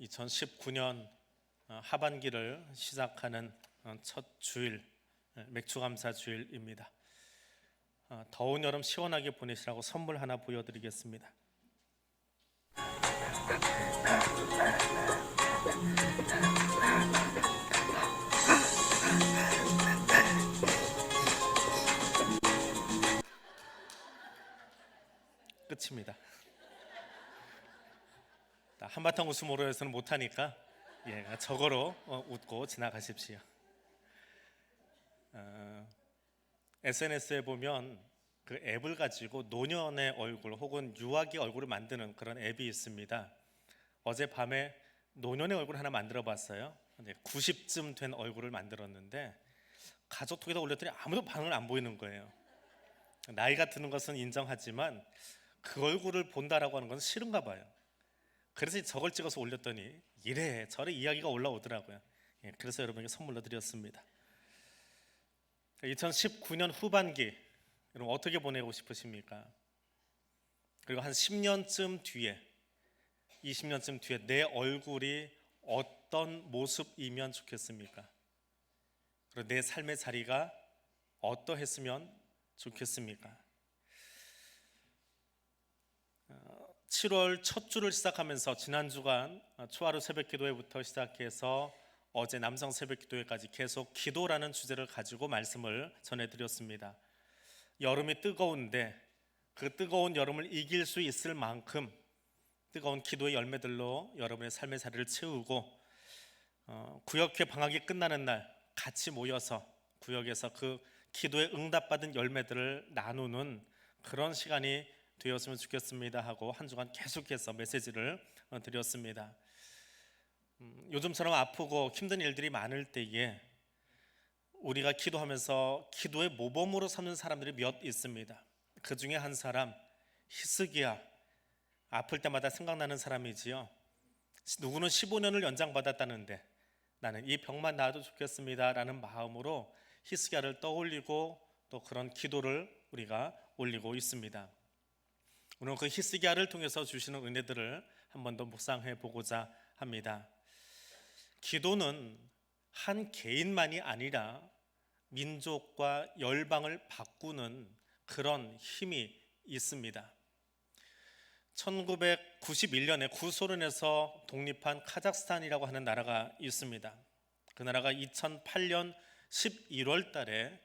2019년 하반기를 시작하는 첫 주일, 맥주감사 주일입니다. 더운 여름 시원하게 보내시라고 선물 하나 보여드리겠습니다. 끝입니다. 한바탕 웃음으로 해서는 못하니까 저거로 웃고 지나가십시오. SNS에 보면 그 앱을 가지고 노년의 얼굴 혹은 유아기 얼굴을 만드는 그런 앱이 있습니다. 어젯밤에 노년의 얼굴 하나 만들어 봤어요. 90쯤 된 얼굴을 만들었는데 가족톡에다 올렸더니 아무도 반응을 안 보이는 거예요. 나이가 드는 것은 인정하지만 그 얼굴을 본다라고 하는 건 싫은가 봐요. 그래서 저걸 찍어서 올렸더니 이래 저래 이야기가 올라오더라고요. 그래서 여러분에게 선물로 드렸습니다. 2019년 후반기 여러분 어떻게 보내고 싶으십니까? 그리고 한 10년쯤 뒤에 20년쯤 뒤에 내 얼굴이 어떤 모습이면 좋겠습니까? 그리고 내 삶의 자리가 어떠했으면 좋겠습니까? 7월 첫 주를 시작하면서 지난 주간 초하루 새벽기도회부터 시작해서 어제 남성 새벽기도회까지 계속 기도라는 주제를 가지고 말씀을 전해드렸습니다. 여름이 뜨거운데 그 뜨거운 여름을 이길 수 있을 만큼 뜨거운 기도의 열매들로 여러분의 삶의 자리를 채우고 구역회 방학이 끝나는 날 같이 모여서 구역에서 그 기도에 응답받은 열매들을 나누는 그런 시간이 되었으면 좋겠습니다 하고 한 주간 계속해서 메시지를 드렸습니다. 요즘처럼 아프고 힘든 일들이 많을 때에 우리가 기도하면서 기도의 모범으로 삼는 사람들이 몇 있습니다. 그 중에 한 사람 히스기야, 아플 때마다 생각나는 사람이지요. 누구는 15년을 연장받았다는데 나는 이 병만 나아도 좋겠습니다 라는 마음으로 히스기야를 떠올리고 또 그런 기도를 우리가 올리고 있습니다. 오늘 그 히스기야를 통해서 주시는 은혜들을 한 번 더 묵상해 보고자 합니다. 기도는 한 개인만이 아니라 민족과 열방을 바꾸는 그런 힘이 있습니다. 1991년에 구소련에서 독립한 카자흐스탄이라고 하는 나라가 있습니다. 그 나라가 2008년 11월 달에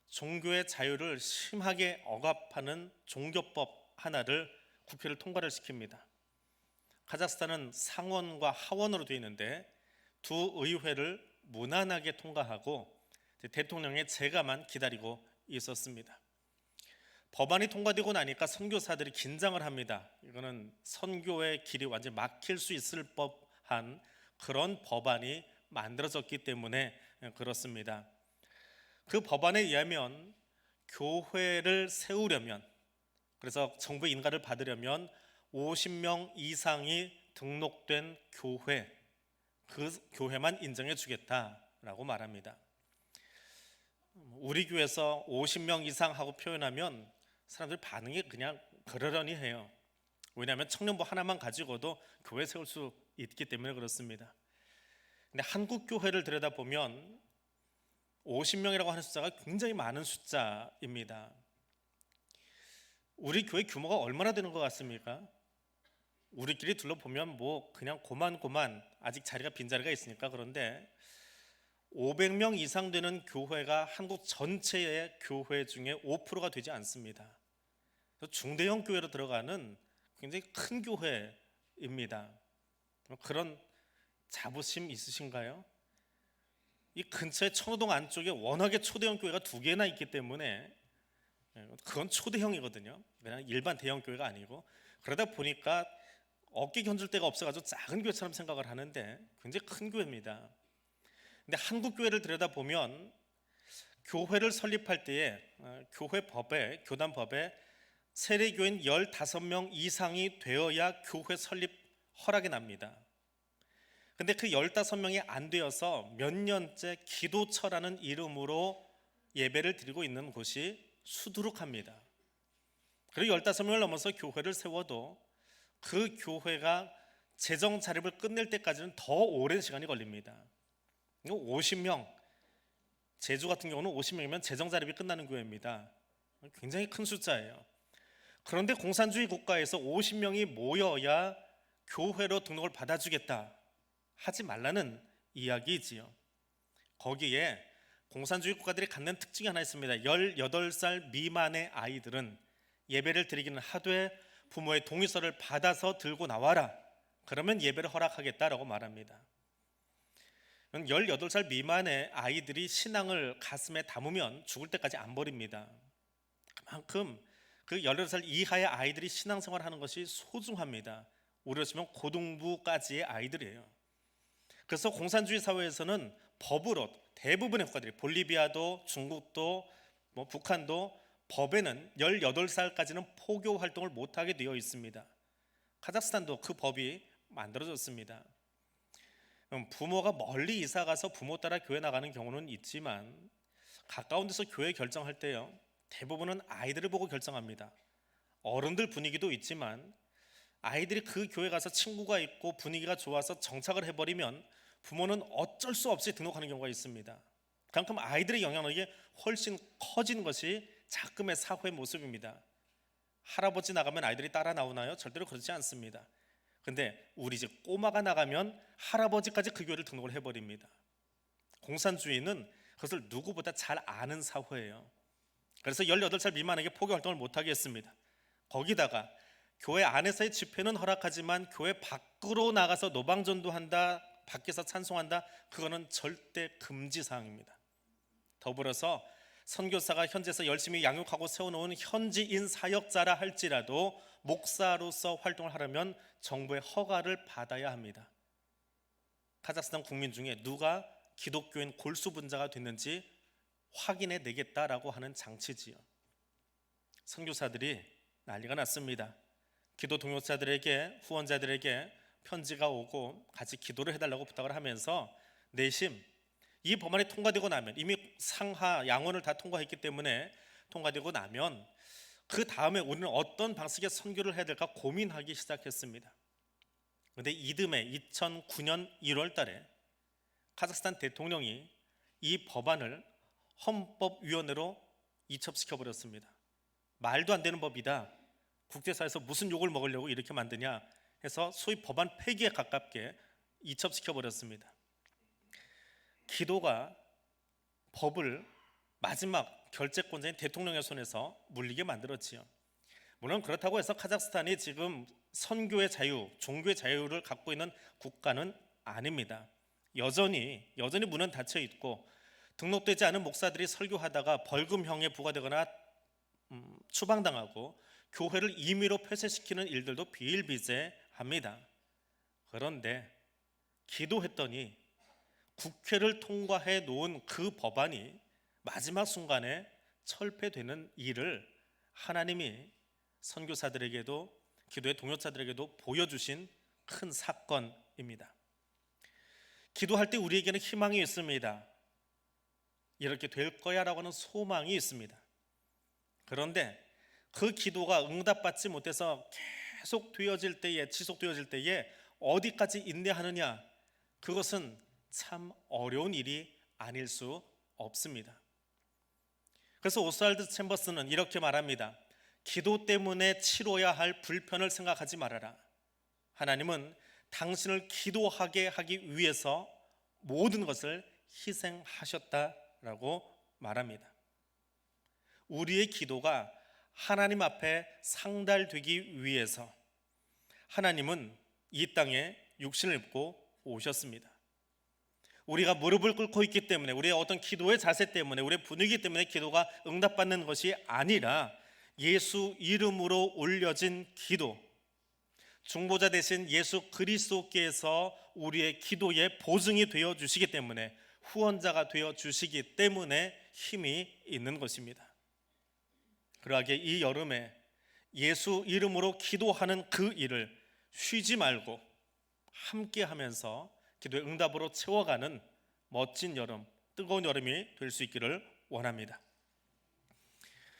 종교의 자유를 심하게 억압하는 종교법 하나를 국회를 통과를 시킵니다. 카자흐스탄은 상원과 하원으로 되어 있는데 두 의회를 무난하게 통과하고 대통령의 재가만 기다리고 있었습니다. 법안이 통과되고 나니까 선교사들이 긴장을 합니다. 이거는 선교의 길이 완전히 막힐 수 있을 법한 그런 법안이 만들어졌기 때문에 그렇습니다. 그 법안에 의하면 교회를 세우려면, 그래서 정부 인가를 받으려면 50명 이상이 등록된 교회, 그 교회만 인정해 주겠다라고 말합니다. 우리 교회에서 50명 이상 하고 표현하면 사람들 반응이 그냥 그러려니 해요. 왜냐하면 청년부 하나만 가지고도 교회 세울 수 있기 때문에 그렇습니다. 근데 한국 교회를 들여다보면 50명이라고 하는 숫자가 굉장히 많은 숫자입니다. 우리 교회 규모가 얼마나 되는 것 같습니까? 우리끼리 둘러보면 뭐 그냥 고만고만 아직 자리가 빈자리가 있으니까 그런데 500명 이상 되는 교회가 한국 전체의 교회 중에 5%가 되지 않습니다. 중대형 교회로 들어가는 굉장히 큰 교회입니다. 그런 자부심 있으신가요? 이 근처에 천호동 안쪽에 워낙에 초대형 교회가 2개나 있기 때문에 그건 초대형이거든요. 그냥 일반 대형 교회가 아니고, 그러다 보니까 어깨 견줄 데가 없어가지고 작은 교회처럼 생각을 하는데 굉장히 큰 교회입니다. 근데 한국 교회를 들여다보면 교회를 설립할 때에 교회법에, 교단법에 세례교인 15명 이상이 되어야 교회 설립 허락이 납니다. 근데 그 15명이 안 되어서 몇 년째 기도처라는 이름으로 예배를 드리고 있는 곳이 수두룩합니다. 그리고 15명을 넘어서 교회를 세워도 그 교회가 재정 자립을 끝낼 때까지는 더 오랜 시간이 걸립니다. 50명, 제주 같은 경우는 50명이면 재정 자립이 끝나는 교회입니다. 굉장히 큰 숫자예요. 그런데 공산주의 국가에서 50명이 모여야 교회로 등록을 받아주겠다 하지 말라는 이야기이지요. 거기에 공산주의 국가들이 갖는 특징이 하나 있습니다. 18살 미만의 아이들은 예배를 드리기는 하되 부모의 동의서를 받아서 들고 나와라. 그러면 예배를 허락하겠다라고 말합니다. 18살 미만의 아이들이 신앙을 가슴에 담으면 죽을 때까지 안 버립니다. 그만큼 그 18살 이하의 아이들이 신앙생활하는 것이 소중합니다. 우리로 치면 고등부까지의 아이들이에요. 그래서 공산주의 사회에서는 법으로 대부분의 국가들이, 볼리비아도 중국도 북한도 법에는 18살까지는 포교 활동을 못하게 되어 있습니다. 카자흐스탄도 그 법이 만들어졌습니다. 부모가 멀리 이사가서 부모 따라 교회 나가는 경우는 있지만 가까운 데서 교회 결정할 때요, 대부분은 아이들을 보고 결정합니다. 어른들 분위기도 있지만 아이들이 그 교회 가서 친구가 있고 분위기가 좋아서 정착을 해버리면 부모는 어쩔 수 없이 등록하는 경우가 있습니다. 그만큼 아이들의 영향력이 훨씬 커진 것이 작금의 사회의 모습입니다. 할아버지 나가면 아이들이 따라 나오나요? 절대로 그렇지 않습니다. 근데 우리 집 꼬마가 나가면 할아버지까지 그 교회를 등록을 해버립니다. 공산주의는 그것을 누구보다 잘 아는 사회예요. 그래서 18살 미만에게 포교 활동을 못하게 했습니다. 거기다가 교회 안에서의 집회는 허락하지만 교회 밖으로 나가서 노방전도 한다, 밖에서 찬송한다, 그거는 절대 금지 사항입니다. 더불어서 선교사가 현지에서 열심히 양육하고 세워놓은 현지인 사역자라 할지라도 목사로서 활동을 하려면 정부의 허가를 받아야 합니다. 카자흐스탄 국민 중에 누가 기독교인 골수분자가 됐는지 확인해 내겠다라고 하는 장치지요. 선교사들이 난리가 났습니다. 기도 동역자들에게, 후원자들에게 편지가 오고 같이 기도를 해달라고 부탁을 하면서 내심 이 법안이 통과되고 나면, 이미 상하 양원을 다 통과했기 때문에 통과되고 나면 그 다음에 우리는 어떤 방식의 선교를 해야 될까 고민하기 시작했습니다. 그런데 이듬해 2009년 1월 달에 카자흐스탄 대통령이 이 법안을 헌법위원회로 이첩시켜 버렸습니다. 말도 안 되는 법이다, 국제사회에서 무슨 욕을 먹으려고 이렇게 만드냐 해서 소위 법안 폐기에 가깝게 이첩시켜 버렸습니다. 기도가 법을 마지막 결재권자인 대통령의 손에서 물리게 만들었지요. 물론 그렇다고 해서 카자흐스탄이 지금 선교의 자유, 종교의 자유를 갖고 있는 국가는 아닙니다. 여전히 문은 닫혀 있고 등록되지 않은 목사들이 설교하다가 벌금형에 부과되거나 추방당하고 교회를 임의로 폐쇄시키는 일들도 비일비재합니다. 그런데 기도했더니 국회를 통과해 놓은 그 법안이 마지막 순간에 철폐되는 일을 하나님이 선교사들에게도 기도의 동역자들에게도 보여주신 큰 사건입니다. 기도할 때 우리에게는 희망이 있습니다. 이렇게 될 거야 라고 하는 소망이 있습니다. 그런데 그 기도가 응답받지 못해서 계속 되어질 때에, 지속되어질 때에 어디까지 인내하느냐, 그것은 참 어려운 일이 아닐 수 없습니다. 그래서 오스왈드 챔버스는 이렇게 말합니다. 기도 때문에 치러야 할 불편을 생각하지 말아라. 하나님은 당신을 기도하게 하기 위해서 모든 것을 희생하셨다라고 말합니다. 우리의 기도가 하나님 앞에 상달되기 위해서 하나님은 이 땅에 육신을 입고 오셨습니다. 우리가 무릎을 꿇고 있기 때문에, 우리의 어떤 기도의 자세 때문에, 우리의 분위기 때문에 기도가 응답받는 것이 아니라 예수 이름으로 올려진 기도, 중보자 되신 예수 그리스도께서 우리의 기도의 보증이 되어 주시기 때문에, 후원자가 되어 주시기 때문에 힘이 있는 것입니다. 그러하게 이 여름에 예수 이름으로 기도하는 그 일을 쉬지 말고 함께 하면서 기도의 응답으로 채워가는 멋진 여름, 뜨거운 여름이 될 수 있기를 원합니다.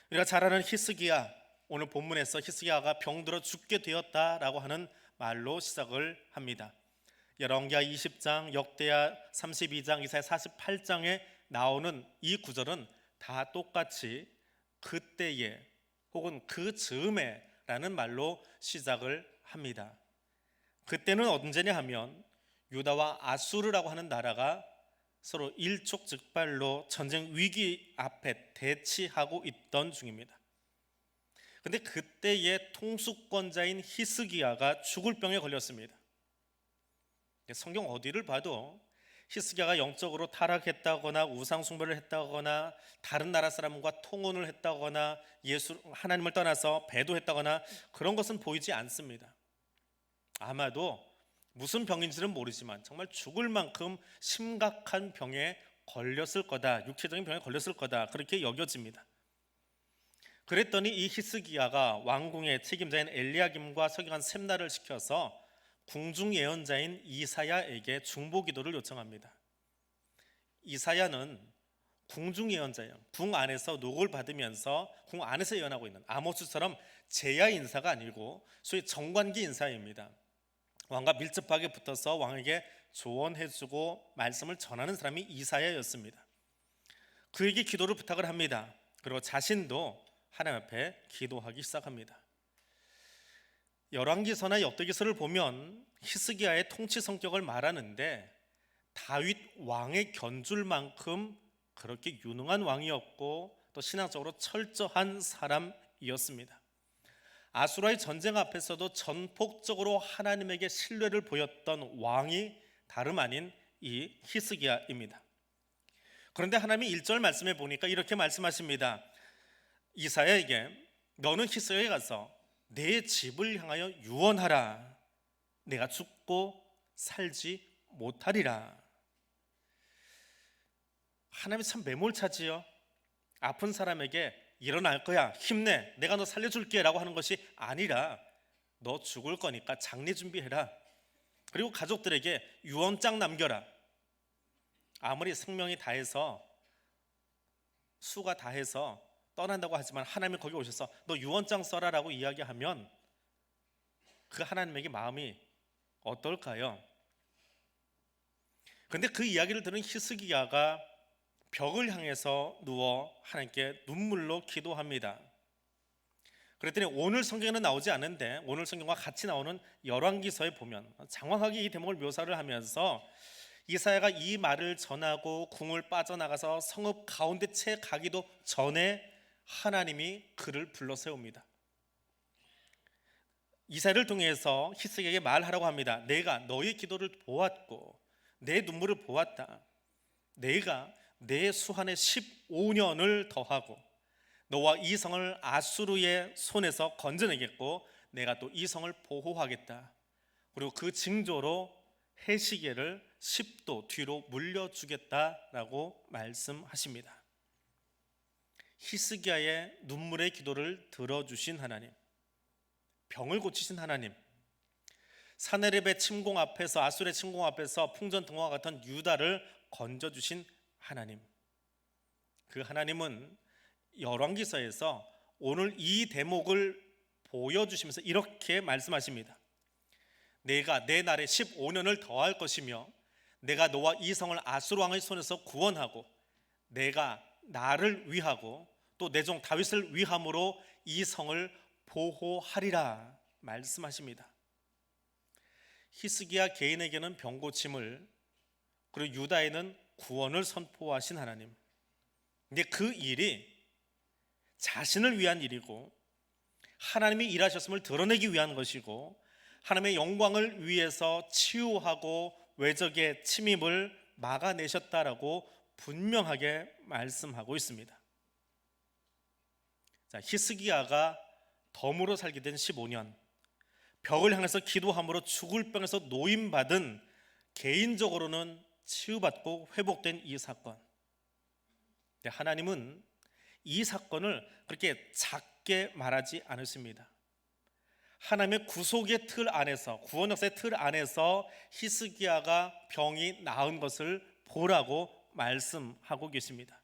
우리가 잘 아는 히스기야, 오늘 본문에서 히스기야가 병들어 죽게 되었다라고 하는 말로 시작을 합니다. 열왕기하 20장, 역대하 32장, 이사야 48장에 나오는 이 구절은 다 똑같이 그때에 혹은 그 즈음에 라는 말로 시작을 합니다. 그때는 언제냐 하면 유다와 아수르라고 하는 나라가 서로 일촉즉발로 전쟁 위기 앞에 대치하고 있던 중입니다. 근데 그때의 통수권자인 히스기야가 죽을 병에 걸렸습니다. 성경 어디를 봐도 히스기야가 영적으로 타락했다거나 우상 숭배를 했다거나 다른 나라 사람과 통혼을 했다거나 하나님을 떠나서 배도했다거나 그런 것은 보이지 않습니다. 아마도 무슨 병인지는 모르지만 정말 죽을 만큼 심각한 병에 걸렸을 거다, 육체적인 병에 걸렸을 거다, 그렇게 여겨집니다. 그랬더니 이 히스기야가 왕궁의 책임자인 엘리야김과 서기관 셈나를 시켜서 궁중 예언자인 이사야에게 중보기도를 요청합니다. 이사야는 궁중 예언자예요. 궁 안에서 녹을 받으면서 궁 안에서 예언하고 있는, 아모스처럼 제야 인사가 아니고 소위 정관기 인사입니다. 왕과 밀접하게 붙어서 왕에게 조언해주고 말씀을 전하는 사람이 이사야였습니다. 그에게 기도를 부탁을 합니다. 그리고 자신도 하나님 앞에 기도하기 시작합니다. 열왕기서나 역대기서를 보면 히스기야의 통치 성격을 말하는데 다윗 왕의 견줄 만큼 그렇게 유능한 왕이었고 또 신앙적으로 철저한 사람이었습니다. 아수라의 전쟁 앞에서도 전폭적으로 하나님에게 신뢰를 보였던 왕이 다름 아닌 이 히스기야입니다. 그런데 하나님이 1절 말씀에 보니까 이렇게 말씀하십니다. 이사야에게 너는 히스기야에 가서 내 집을 향하여 유언하라. 내가 죽고 살지 못하리라. 하나님이 참 매몰차지요. 아픈 사람에게 일어날 거야, 힘내, 내가 너 살려줄게 라고 하는 것이 아니라 너 죽을 거니까 장례 준비해라. 그리고 가족들에게 유언장 남겨라. 아무리 생명이 다해서 수가 다해서 떠난다고 하지만 하나님이 거기 오셔서 너 유언장 써라라고 이야기하면 그 하나님에게 마음이 어떨까요? 그런데 그 이야기를 들은 히스기야가 벽을 향해서 누워 하나님께 눈물로 기도합니다. 그랬더니 오늘 성경에는 나오지 않는데 오늘 성경과 같이 나오는 열왕기서에 보면 장황하게 이 대목을 묘사를 하면서 이사야가 이 말을 전하고 궁을 빠져나가서 성읍 가운데 채 가기도 전에 하나님이 그를 불러 세웁니다. 이사야를 통해서 히스기야에게 말하라고 합니다. 내가 너의 기도를 보았고 내 눈물을 보았다. 내가 내 수한에 15년을 더하고 너와 이 성을 아수르의 손에서 건져내겠고 내가 또 이 성을 보호하겠다. 그리고 그 징조로 해시계를 10도 뒤로 물려주겠다라고 말씀하십니다. 히스기야의 눈물의 기도를 들어주신 하나님, 병을 고치신 하나님, 사네립의 침공 앞에서, 아수르의 침공 앞에서 풍전등화와 같은 유다를 건져주신 하나님, 그 하나님은 열왕기서에서 오늘 이 대목을 보여주시면서 이렇게 말씀하십니다. 내가 내 날에 15년을 더할 것이며 내가 너와 이 성을 아수르 왕의 손에서 구원하고 내가 나를 위하고 또 내 종 다윗을 위함으로 이 성을 보호하리라 말씀하십니다. 히스기야 개인에게는 병고침을, 그리고 유다에는 구원을 선포하신 하나님. 근데 그 일이 자신을 위한 일이고 하나님이 일하셨음을 드러내기 위한 것이고 하나님의 영광을 위해서 치유하고 외적의 침입을 막아내셨다라고 분명하게 말씀하고 있습니다. 자, 히스기야가 덤으로 살게 된 15년, 벽을 향해서 기도함으로 죽을 병에서 노임받은, 개인적으로는 치유받고 회복된 이 사건. 하나님은 이 사건을 그렇게 작게 말하지 않으십니다. 하나님의 구속의 틀 안에서, 구원 역사의 틀 안에서 히스기야가 병이 나은 것을 보라고 말씀하고 계십니다.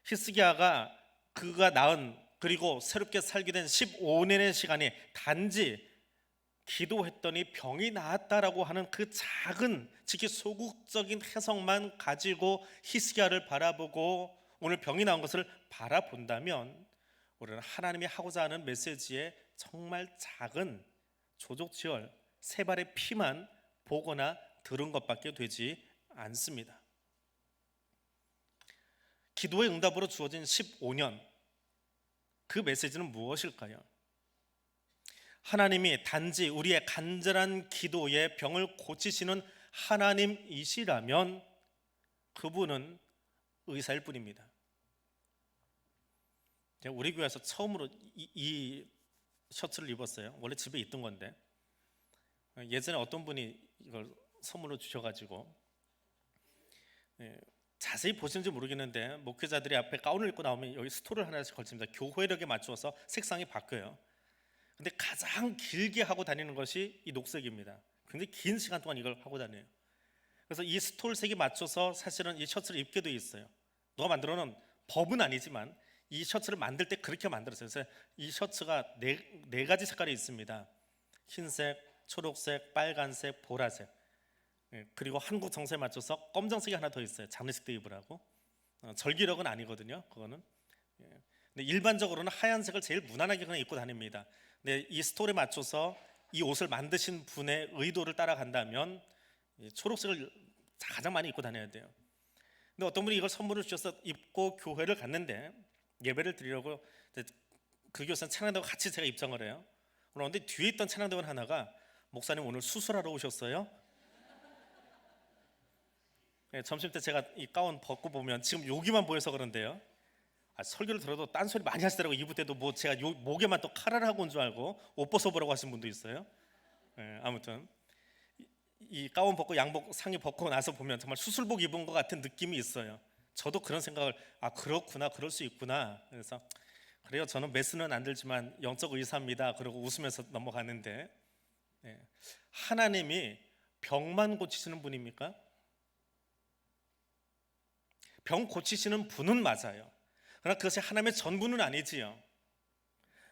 히스기야가 그가 낳은 그리고 새롭게 살게 된 15년의 시간이 단지 기도했더니 병이 나았다라고 하는 그 작은 지극히 소극적인 해석만 가지고 히스기야를 바라보고 오늘 병이 나온 것을 바라본다면 우리는 하나님이 하고자 하는 메시지에 정말 작은 조족지혈 세 발의 피만 보거나 들은 것밖에 되지 않습니다. 기도의 응답으로 주어진 15년, 그 메시지는 무엇일까요? 하나님이 단지 우리의 간절한 기도에 병을 고치시는 하나님이시라면 그분은 의사일 뿐입니다. 우리 교회에서 처음으로 이 셔츠를 입었어요. 원래 집에 있던 건데 예전에 어떤 분이 이걸 선물로 주셔가지고 자세히 보시는지 모르겠는데 목회자들이 앞에 가운을 입고 나오면 여기 스토를 하나씩 걸칩니다. 교회력에 맞추어서 색상이 바뀌어요. 근데 가장 길게 하고 다니는 것이 이 녹색입니다. 굉장히 긴 시간 동안 이걸 하고 다녀요. 그래서 이 스톨색에 맞춰서 사실은 이 셔츠를 입게 돼 있어요. 누가 만들어놓은 법은 아니지만 이 셔츠를 만들 때 그렇게 만들었어요. 그래서 이 셔츠가 네 가지 색깔이 있습니다. 흰색, 초록색, 빨간색, 보라색, 그리고 한국 정세에 맞춰서 검정색이 하나 더 있어요. 장례식 때 입으라고. 절기력은 아니거든요. 그거는. 근데 일반적으로는 하얀색을 제일 무난하게 그냥 입고 다닙니다. 근데 이 스토리에 맞춰서 이 옷을 만드신 분의 의도를 따라간다면 초록색을 가장 많이 입고 다녀야 돼요. 근데 어떤 분이 이걸 선물을 주셔서 입고 교회를 갔는데 예배를 드리려고 그 교사는 찬양대와 같이 제가 입장을 해요. 그런데 뒤에 있던 찬양대원 하나가 목사님 오늘 수술하러 오셨어요? 점심 때 제가 이 가운 벗고 보면 지금 여기만 보여서 그런데요. 설교를 들어도 딴소리 많이 하시더라고. 이부 때도 뭐 제가 목에만 또 카라를 하고 온 줄 알고 옷 벗어보라고 하신 분도 있어요. 아무튼 이 가운 벗고 양복 상의 벗고 나서 보면 정말 수술복 입은 것 같은 느낌이 있어요. 저도 그런 생각을 그렇구나, 그럴 수 있구나. 그래서 그래요, 저는 메스는 안 들지만 영적 의사입니다. 그러고 웃으면서 넘어가는데 하나님이 병만 고치시는 분입니까? 병 고치시는 분은 맞아요. 그러나 그것이 하나님의 전부는 아니지요.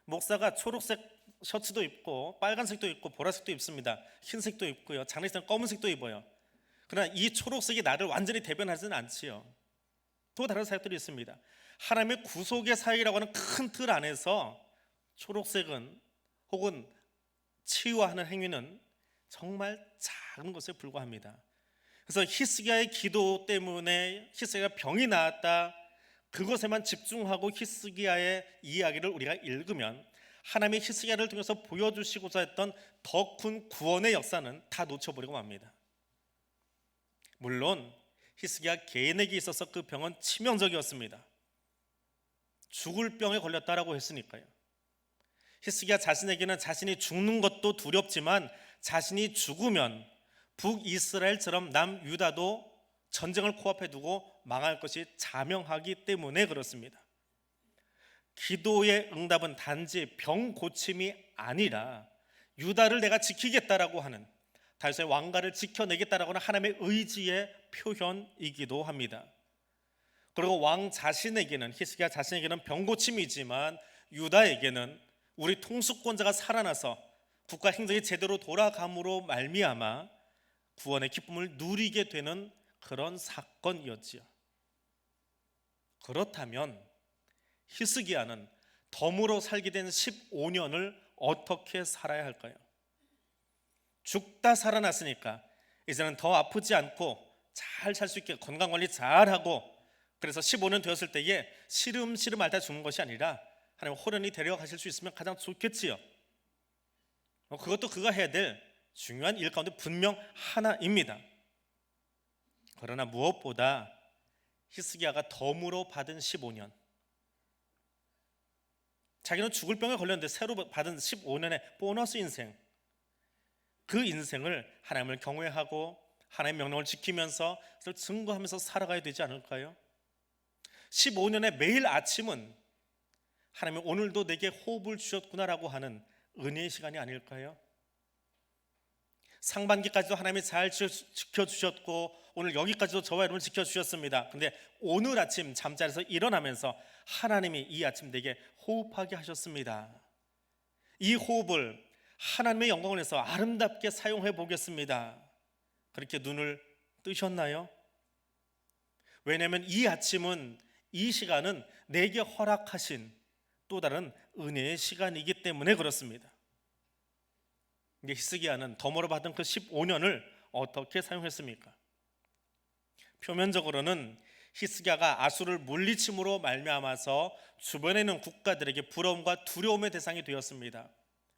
목사가 초록색 셔츠도 입고 빨간색도 입고 보라색도 입습니다. 흰색도 입고요. 장례식장 검은색도 입어요. 그러나 이 초록색이 나를 완전히 대변하지는 않지요. 또 다른 사역들이 있습니다. 하나님의 구속의 사역이라고 하는 큰 틀 안에서 초록색은 혹은 치유하는 행위는 정말 작은 것에 불과합니다. 그래서 히스기야의 기도 때문에 히스기야가 병이 나았다, 그것에만 집중하고 히스기야의 이야기를 우리가 읽으면 하나님의 히스기야를 통해서 보여주시고자 했던 더 큰 구원의 역사는 다 놓쳐버리고 맙니다. 물론 히스기야 개인에게 있어서 그 병은 치명적이었습니다. 죽을 병에 걸렸다라고 했으니까요. 히스기야 자신에게는 자신이 죽는 것도 두렵지만 자신이 죽으면 북이스라엘처럼 남유다도 전쟁을 코앞에 두고 망할 것이 자명하기 때문에 그렇습니다. 기도의 응답은 단지 병 고침이 아니라 유다를 내가 지키겠다라고 하는, 다윗의 왕가를 지켜내겠다라고 하는 하나님의 의지의 표현이기도 합니다. 그리고 왕 자신에게는, 히스기야 자신에게는 병 고침이지만 유다에게는 우리 통수권자가 살아나서 국가 행정이 제대로 돌아감으로 말미암아 구원의 기쁨을 누리게 되는 그런 사건이었지요. 그렇다면 히스기야는 덤으로 살게 된 15년을 어떻게 살아야 할까요? 죽다 살아났으니까 이제는 더 아프지 않고 잘 살 수 있게 건강관리 잘하고, 그래서 15년 되었을 때에 시름시름 앓다 죽는 것이 아니라 하나님 호련히 데려가실 수 있으면 가장 좋겠지요. 그것도 그가 해야 될 중요한 일 가운데 분명 하나입니다. 그러나 무엇보다 히스기야가 덤으로 받은 15년, 자기는 죽을 병에 걸렸는데 새로 받은 15년의 보너스 인생, 그 인생을 하나님을 경외하고 하나님의 명령을 지키면서 그걸 증거하면서 살아가야 되지 않을까요? 15년의 매일 아침은 하나님이 오늘도 내게 호흡을 주셨구나라고 하는 은혜의 시간이 아닐까요? 상반기까지도 하나님이 잘 지켜주셨고 오늘 여기까지도 저와 여러분을 지켜주셨습니다. 근데 오늘 아침 잠자리에서 일어나면서 하나님이 이 아침 내게 호흡하게 하셨습니다. 이 호흡을 하나님의 영광을 위해서 아름답게 사용해 보겠습니다. 그렇게 눈을 뜨셨나요? 왜냐하면 이 아침은, 이 시간은 내게 허락하신 또 다른 은혜의 시간이기 때문에 그렇습니다. 히스기야는 덤으로 받은 그 15년을 어떻게 사용했습니까? 표면적으로는 히스기야가 아수를 물리침으로 말미암아서 주변에 있는 국가들에게 부러움과 두려움의 대상이 되었습니다.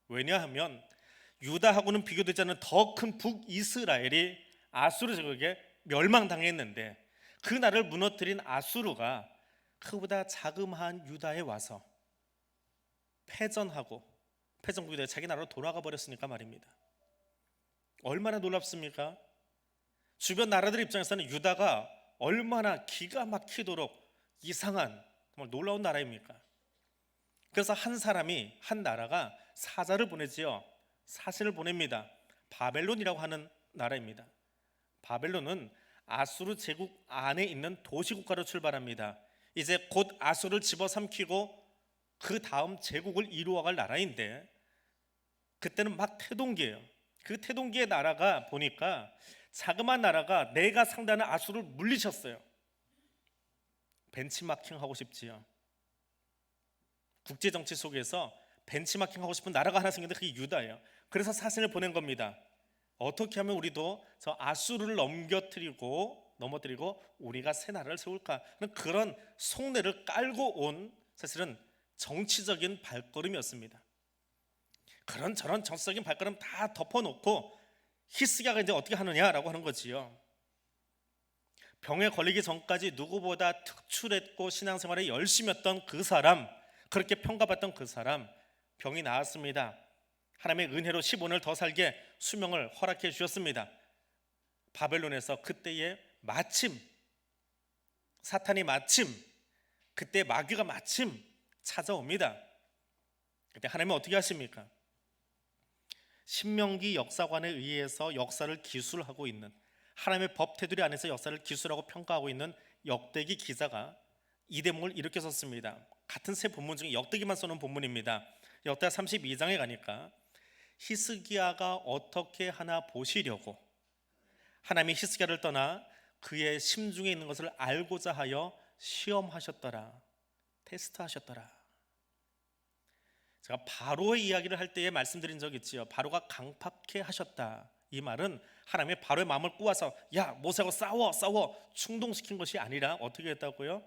왜냐하면 유다하고는 비교되지 않는 더 큰 북이스라엘이 아수르 제국에게 멸망당했는데, 그 나라를 무너뜨린 아수르가 그보다 자그마한 유다에 와서 패전하고 패전국이 되어 자기 나라로 돌아가 버렸으니까 말입니다. 얼마나 놀랍습니까? 주변 나라들 입장에서는 유다가 얼마나 기가 막히도록 이상한, 정말 놀라운 나라입니까? 그래서 한 사람이, 한 나라가 사자를 보내지요. 사신을 보냅니다. 바벨론이라고 하는 나라입니다. 바벨론은 아수르 제국 안에 있는 도시국가로 출발합니다. 이제 곧 아수르를 집어삼키고 그 다음 제국을 이루어갈 나라인데, 그때는 막 태동기예요. 그 태동기의 나라가 보니까 자그마한 나라가 내가 상대하는 아수르를 물리쳤어요. 벤치마킹 하고 싶지요. 국제정치 속에서 벤치마킹 하고 싶은 나라가 하나 생겼는데 그게 유다예요. 그래서 사신을 보낸 겁니다. 어떻게 하면 우리도 저 아수르를 넘어뜨리고 우리가 새 나라를 세울까 하는 그런 속내를 깔고 온, 사실은 정치적인 발걸음이었습니다. 그런 저런 정치적인 발걸음 다 덮어놓고 히스기야가 이제 어떻게 하느냐라고 하는 거지요. 병에 걸리기 전까지 누구보다 특출했고 신앙생활에 열심히 했던 그 사람, 그렇게 평가받던 그 사람, 병이 나았습니다. 하나님의 은혜로 15년을 더 살게 수명을 허락해 주셨습니다. 바벨론에서 그때에 마침 사탄이 그때 마귀가 찾아옵니다. 그때 하나님은 어떻게 하십니까? 신명기 역사관에 의해서 역사를 기술하고 있는, 하나님의 법 테두리 안에서 역사를 기술하고 평가하고 있는 역대기 기자가 이 대목을 이렇게 썼습니다. 같은 세 본문 중에 역대기만 써놓은 본문입니다. 역대하 32장에 가니까 히스기야가 어떻게 하나 보시려고 하나님이 히스기야를 떠나 그의 심중에 있는 것을 알고자 하여 시험하셨더라, 테스트하셨더라. 제가 바로의 이야기를 할 때에 말씀드린 적 있지요. 바로가 강팍해 하셨다. 이 말은 하나님의 바로의 마음을 꼬아서 야 모세하고 싸워 충동시킨 것이 아니라 어떻게 했다고요?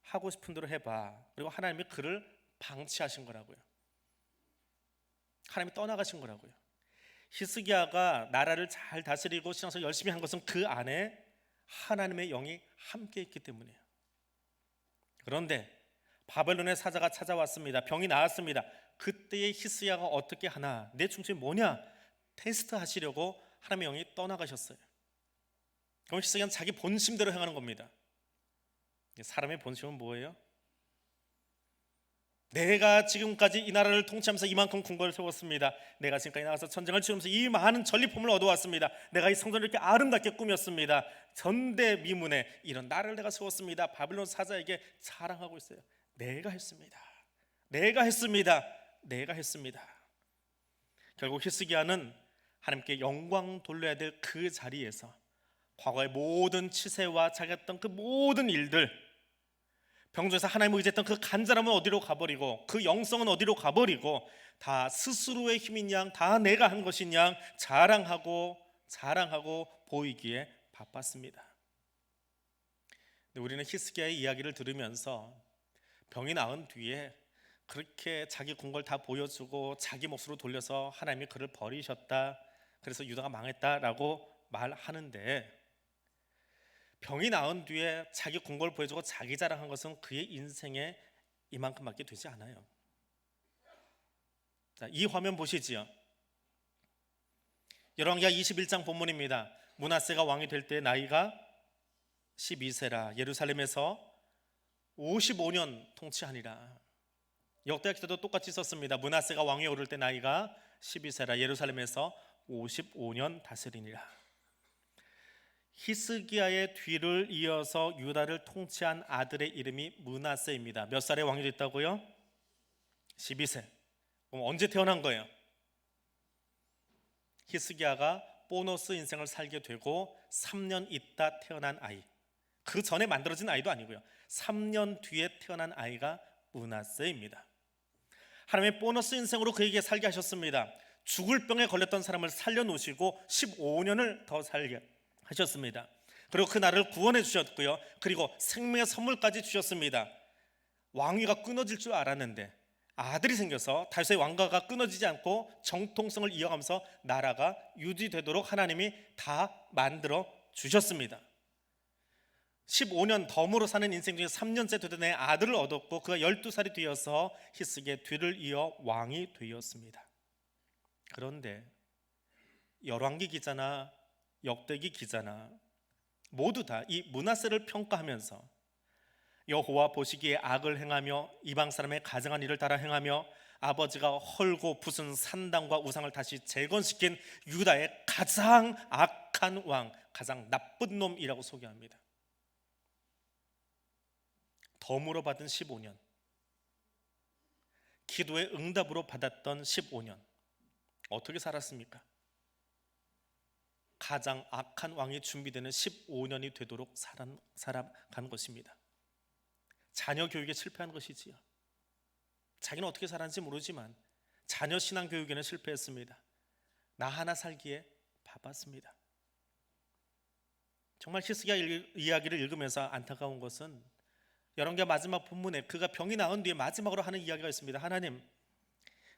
하고 싶은 대로 해봐. 그리고 하나님이 그를 방치하신 거라고요. 하나님이 떠나가신 거라고요. 히스기야가 나라를 잘 다스리고 신앙생활 열심히 한 것은 그 안에 하나님의 영이 함께 있기 때문이에요. 그런데 바벨론의 사자가 찾아왔습니다. 병이 나았습니다. 그때의 히스기야가 어떻게 하나, 내 중심이 뭐냐 테스트 하시려고 하나님의 영이 떠나가셨어요. 그럼 히스기야는 자기 본심대로 행하는 겁니다. 사람의 본심은 뭐예요? 내가 지금까지 이 나라를 통치하면서 이만큼 궁궐을 세웠습니다. 내가 지금까지 나가서 전쟁을 치르면서 이 많은 전리품을 얻어왔습니다. 내가 이 성전을 이렇게 아름답게 꾸몄습니다. 전대미문에 이런 나라를 내가 세웠습니다. 바벨론 사자에게 자랑하고 있어요. 내가 했습니다. 결국 히스기야는 하나님께 영광 돌려야 될 그 자리에서 과거의 모든 치세와 자기가 했던 그 모든 일들, 병중에서 하나님을 의지했던 그 간절함은 어디로 가버리고 그 영성은 어디로 가버리고 다 스스로의 힘인 양, 다 내가 한 것인 양 자랑하고 보이기에 바빴습니다. 근데 우리는 히스기야의 이야기를 들으면서 병이 나은 뒤에 그렇게 자기 궁궐 다 보여주고 자기 몫으로 돌려서 하나님이 그를 버리셨다, 그래서 유다가 망했다라고 말하는데, 병이 나은 뒤에 자기 궁궐을 보여주고 자기 자랑한 것은 그의 인생에 이만큼밖에 되지 않아요. 자, 이 화면 보시지요. 열왕기하 21장 본문입니다. 므낫세가 왕이 될 때 나이가 12세라 예루살렘에서 55년 통치하니라. 역대하 기도도 똑같이 썼습니다. 므낫세가 왕위에 오를 때 나이가 12세라 예루살렘에서 55년 다스리니라. 히스기야의 뒤를 이어서 유다를 통치한 아들의 이름이 므낫세입니다. 몇 살에 왕이 됐다고요? 12세. 그럼 언제 태어난 거예요? 히스기야가 보너스 인생을 살게 되고 3년 있다 태어난 아이, 그 전에 만들어진 아이도 아니고요, 3년 뒤에 태어난 아이가 므낫세입니다. 하나님의 보너스 인생으로 그에게 살게 하셨습니다. 죽을 병에 걸렸던 사람을 살려놓으시고 15년을 더 살게 하셨습니다. 그리고 그 나라를 구원해 주셨고요, 그리고 생명의 선물까지 주셨습니다. 왕위가 끊어질 줄 알았는데 아들이 생겨서 다윗의 왕가가 끊어지지 않고 정통성을 이어가면서 나라가 유지되도록 하나님이 다 만들어 주셨습니다. 15년 덤으로 사는 인생 중에 3년째 되던 내 아들을 얻었고 그가 12살이 되어서 히스기야의 뒤를 이어 왕이 되었습니다. 그런데 열왕기 기자나 역대기 기자나 모두 다 이 므낫세를 평가하면서 여호와 보시기에 악을 행하며 이방 사람의 가증한 일을 따라 행하며 아버지가 헐고 부순 산당과 우상을 다시 재건시킨 유다의 가장 악한 왕, 가장 나쁜 놈이라고 소개합니다. 덤으로 받은 15년, 기도의 응답으로 받았던 15년, 어떻게 살았습니까? 가장 악한 왕이 준비되는 15년이 되도록 살아간 것입니다. 자녀 교육에 실패한 것이지요. 자기는 어떻게 살았는지 모르지만 자녀 신앙 교육에는 실패했습니다. 나 하나 살기에 바빴습니다. 정말 히스기야 이야기를 읽으면서 안타까운 것은 열왕기하 마지막 본문에 그가 병이 나은 뒤에 마지막으로 하는 이야기가 있습니다. 하나님,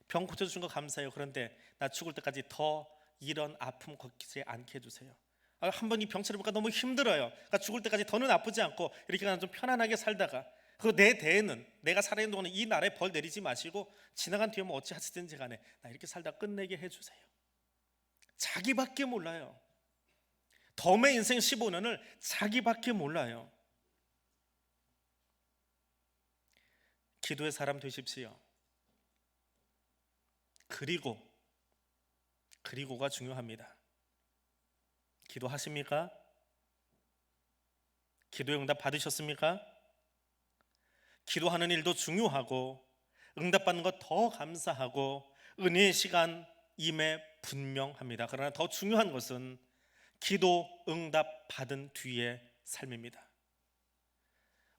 병 고쳐주신 거 감사해요. 그런데 나 죽을 때까지 더 이런 아픔 겪지 않게 해주세요. 한 번 이 병치를 보니까 너무 힘들어요. 그러니까 죽을 때까지 더는 아프지 않고 이렇게 그냥 좀 편안하게 살다가 그 내 대에는, 내가 살아있는 동안에 이 나라에 벌 내리지 마시고 지나간 뒤에 뭐 어찌 하시든지 간에 나 이렇게 살다 끝내게 해주세요. 자기밖에 몰라요. 덤의 인생 15년을 자기밖에 몰라요. 기도의 사람 되십시오. 그리고가 중요합니다. 기도하십니까? 기도의 응답 받으셨습니까? 기도하는 일도 중요하고 응답받는 것 더 감사하고 은혜의 시간 임에 분명합니다. 그러나 더 중요한 것은 기도 응답 받은 뒤의 삶입니다.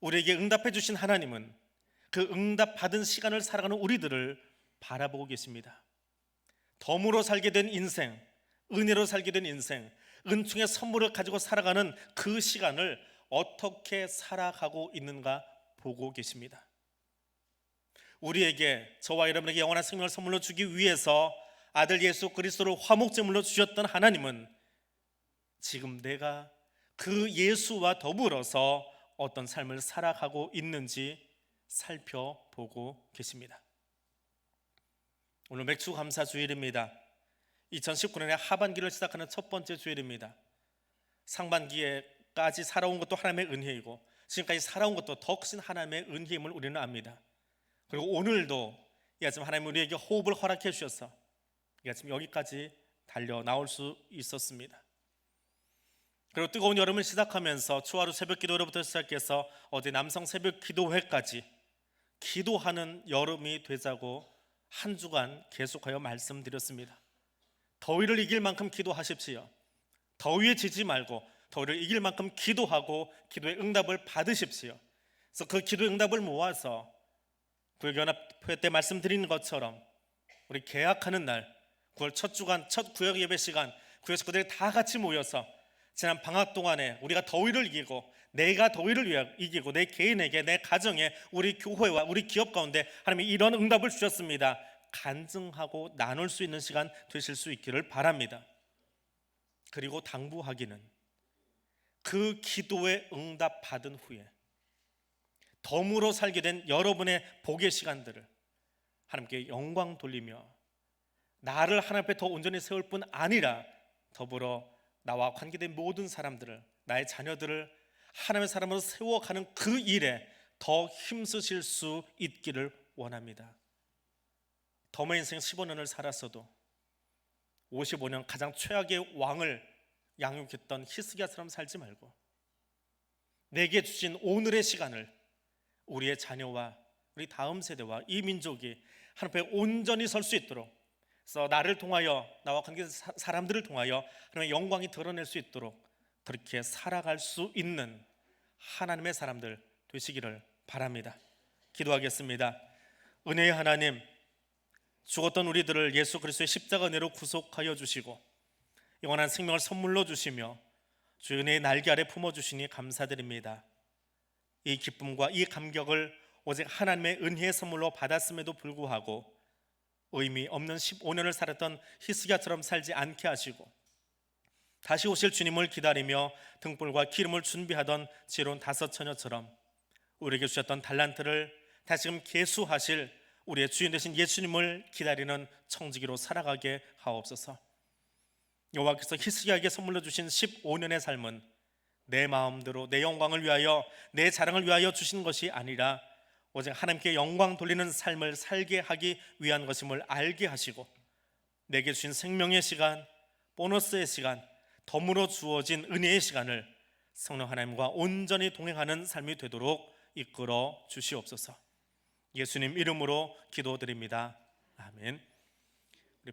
우리에게 응답해 주신 하나님은 그 응답 받은 시간을 살아가는 우리들을 바라보고 계십니다. 덤으로 살게 된 인생, 은혜로 살게 된 인생, 은총의 선물을 가지고 살아가는 그 시간을 어떻게 살아가고 있는가 보고 계십니다. 우리에게, 저와 여러분에게 영원한 생명을 선물로 주기 위해서 아들 예수 그리스도를 화목제물로 주셨던 하나님은 지금 내가 그 예수와 더불어서 어떤 삶을 살아가고 있는지 살펴보고 계십니다. 오늘 맥주 감사 주일입니다. 2019년의 하반기를 시작하는 첫 번째 주일입니다. 상반기에까지 살아온 것도 하나님의 은혜이고 지금까지 살아온 것도 더 크신 하나님의 은혜임을 우리는 압니다. 그리고 오늘도 이 아침 하나님 우리에게 호흡을 허락해 주셔서 이 아침 여기까지 달려 나올 수 있었습니다. 그리고 뜨거운 여름을 시작하면서 초하루 새벽 기도로부터 시작해서 어제 남성 새벽 기도회까지 기도하는 여름이 되자고 한 주간 계속하여 말씀드렸습니다. 더위를 이길 만큼 기도하십시오. 더위에 지지 말고 더위를 이길 만큼 기도하고 기도의 응답을 받으십시오. 그래서 그 기도의 응답을 모아서 구역연합회 때 말씀드린 것처럼 우리 개학하는 날 9월 첫 주간 첫 구역 예배 시간 구역 식구들이 다 같이 모여서 지난 방학 동안에 우리가 더위를 이기고 내가 더위를 이기고 내 개인에게, 내 가정에, 우리 교회와 우리 기업 가운데 하나님이 이런 응답을 주셨습니다. 간증하고 나눌 수 있는 시간 되실 수 있기를 바랍니다. 그리고 당부하기는 그 기도에 응답 받은 후에 덤으로 살게 된 여러분의 복의 시간들을 하나님께 영광 돌리며 나를 하나님 앞에 더 온전히 세울 뿐 아니라 더불어 나와 관계된 모든 사람들을, 나의 자녀들을 하나님의 사람으로 세워가는 그 일에 더 힘쓰실 수 있기를 원합니다. 덤의 인생 15년을 살았어도 55년 가장 최악의 왕을 양육했던 히스기야처럼 살지 말고 내게 주신 오늘의 시간을 우리의 자녀와 우리 다음 세대와 이 민족이 하나님 앞에 온전히 설 수 있도록 그래서 나를 통하여, 나와 관계된 사람들을 통하여 하나님의 영광이 드러낼 수 있도록 그렇게 살아갈 수 있는 하나님의 사람들 되시기를 바랍니다. 기도하겠습니다. 은혜의 하나님, 죽었던 우리들을 예수 그리스도의 십자가 은혜로 구속하여 주시고 영원한 생명을 선물로 주시며 주의 은혜의 날개 아래 품어주시니 감사드립니다. 이 기쁨과 이 감격을 오직 하나님의 은혜의 선물로 받았음에도 불구하고 의미 없는 15년을 살았던 히스기야처럼 살지 않게 하시고 다시 오실 주님을 기다리며 등불과 기름을 준비하던 지혜로운 다섯 처녀처럼 우리에게 주셨던 달란트를 다시금 계수하실 우리의 주인 되신 예수님을 기다리는 청지기로 살아가게 하옵소서. 여호와께서 히스기야에게 선물로 주신 15년의 삶은 내 마음대로 내 영광을 위하여, 내 자랑을 위하여 주신 것이 아니라 오직 하나님께 영광 돌리는 삶을 살게 하기 위한 것임을 알게 하시고 내게 주신 생명의 시간, 보너스의 시간, 덤으로 주어진 은혜의 시간을 성령 하나님과 온전히 동행하는 삶이 되도록 이끌어 주시옵소서. 예수님 이름으로 기도드립니다. 아멘. 우리